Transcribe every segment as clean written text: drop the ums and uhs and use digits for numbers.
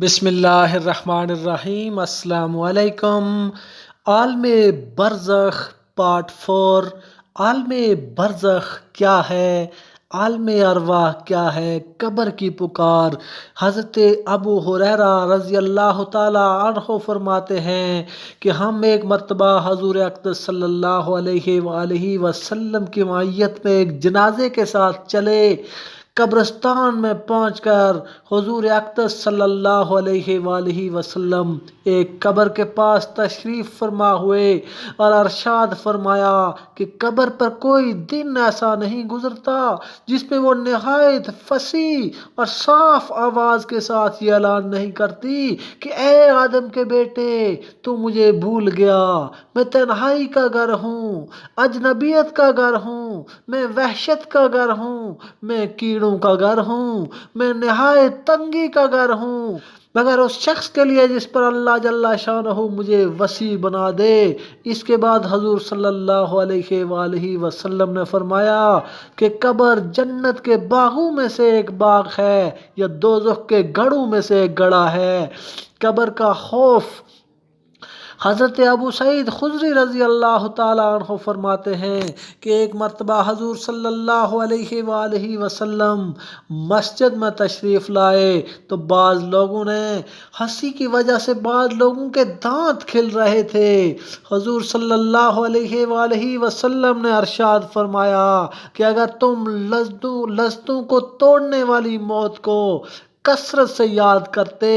बिस्मिल्लाह अर्रहमान अर्रहीम। अस्सलाम वालेकुम। आलम बरज़ख पार्ट 4। आलम बरज़ख क्या है, आलम अरवाह क्या है, कब्र की पुकार। हज़रत अबू हुरैरा रज़ी अल्लाह ताला अन्हु फरमाते हैं कि हम एक मर्तबा हज़ूर अक़दस सल्लल्लाहु अलैहि वसल्लम की मय्यत में एक जनाजे के साथ चले। कब्रिस्तान में पहुंचकर हुजूर अक़दस सल्लल्लाहु अलैहि वसल्लम एक कब्र के पास तशरीफ़ फरमा हुए और अरशाद फरमाया कि कब्र पर कोई दिन ऐसा नहीं गुजरता जिसमें वो नहायत फसी और साफ आवाज़ के साथ ये ऐलान नहीं करती कि ए आदम के बेटे, तू मुझे भूल गया। मैं तन्हाई का घर हूँ, अजनबियत का घर हूँ, मैं वहशत का घर हूँ, मैं कीड़ों का घर हूँ, मैं नहायत तंगी का घर हूँ, मगर उस शख्स के लिए जिस पर अल्लाह जल्ला शानहू मुझे वसी बना दे। इसके बाद हजूर सल्लल्लाहु अलैहि वसल्लम ने फरमाया कि कब्र जन्नत के बागों में से एक बाग है या दोज़ख के गढ़ों में से एक गड़ा है। कब्र का खौफ। हज़रत अबू सईद खुदरी रज़ी अल्लाह ताला अन्हु फरमाते हैं कि एक मर्तबा हजूर सल्लल्लाहु अलैहि वसल्लम मस्जिद में तशरीफ़ लाए तो बाज़ लोगों ने हंसी की वजह से बाज़ लोगों के दांत खिल रहे थे। हजूर सल्लल्लाहु अलैहि वसल्लम ने अरशाद फरमाया कि अगर तुम लज़्ज़तों को तोड़ने वाली मौत को कसरत से याद करते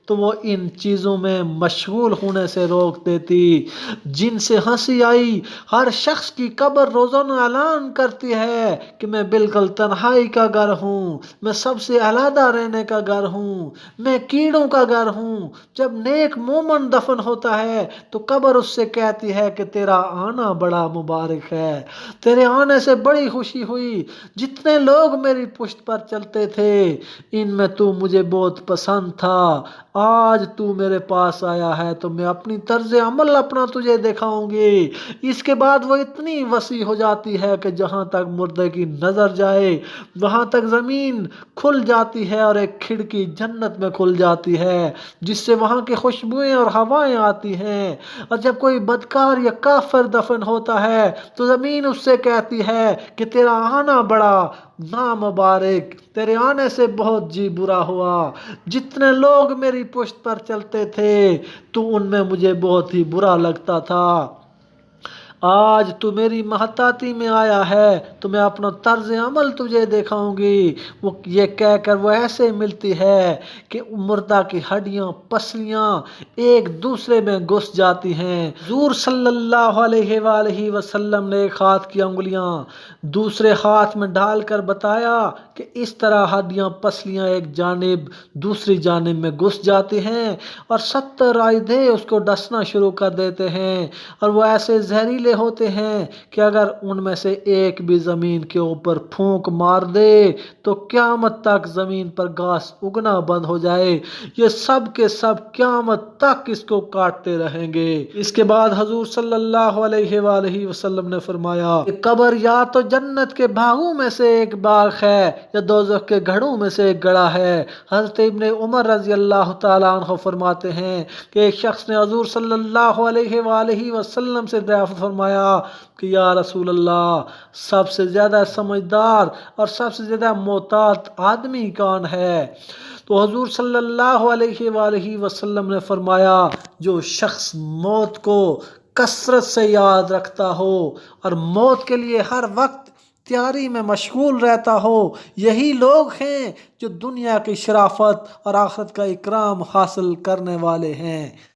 तो वो इन चीज़ों में मशगूल होने से रोक देती जिनसे हंसी आई। हर शख्स की कब्र रोज़ाना ऐलान करती है कि मैं बिल्कुल तन्हाई का घर हूँ, मैं सबसे अलहदा रहने का घर हूँ, मैं कीड़ों का घर हूँ। जब नेक मोमन दफन होता है तो कब्र उससे कहती है कि तेरा आना बड़ा मुबारक है, तेरे आने से बड़ी खुशी हुई। जितने लोग मेरी पुश्त पर चलते थे इनमें तू मुझे बहुत पसंद था। आज तू मेरे पास आया है तो मैं अपनी तर्ज अमल अपना तुझे दिखाऊंगी। इसके बाद वो इतनी वसी हो जाती है कि जहाँ तक मुर्दे की नज़र जाए वहाँ तक ज़मीन खुल जाती है और एक खिड़की जन्नत में खुल जाती है जिससे वहाँ की खुशबुएं और हवाएं आती हैं। और जब कोई बदकार या काफिर दफन होता है तो ज़मीन उससे कहती है कि तेरा आना बड़ा नामुबारक, तेरे आने से बहुत जी बुरा हुआ। जितने लोग मेरी पुश्त पर चलते थे तो उनमें मुझे बहुत ही बुरा लगता था। आज तू मेरी महताती में आया है तो मैं अपना तर्ज अमल तुझे दिखाऊंगी। वो ये कहकर वो ऐसे मिलती है कि मुर्दा की हड्डियां पसलियां एक दूसरे में घुस जाती हैं। हुजूर सल्लल्लाहु अलैहि वसल्लम ने एक हाथ की उंगलियां दूसरे हाथ में डालकर बताया कि इस तरह हड्डियां पसलियां एक जानिब दूसरी जानिब में घुस जाती हैं और 70 राइदे उसको डसना शुरू कर देते हैं और वो ऐसे जहरीले होते हैं कि अगर उनमें से एक भी जमीन के ऊपर फूंक मार दे तो क़यामत तक जमीन पर घास उगना बंद हो जाए। ये सब के सब क़यामत तक इसको काटते रहेंगे। इसके बाद हजूर सल्लल्लाहु अलैहि वसल्लम ने फरमाया कि कब्र या तो जन्नत के बागों में से एक बाग है या दोज़ख के गढ़ों में से एक गड़ा है। हज़रत इब्ने उमर रज़ी अल्लाह ताला अन्हु फरमाते हैं कि एक शख्स ने हजूर सल्लल्लाहु अलैहि वसल्लम से दरियाफ़त फरमाया कि या रसूल अल्लाह, सबसे ज़्यादा समझदार और सबसे ज़्यादा मोहतात आदमी कौन है? तो हजूर सल्लल्लाहु अलैहि वसल्लम ने फरमाया जो शख्स मौत को कसरत से याद रखता हो और मौत के लिए हर वक्त तैयारी में मशगूल रहता हो। यही लोग हैं जो दुनिया की शराफत और आखिरत का इकराम हासिल करने वाले हैं।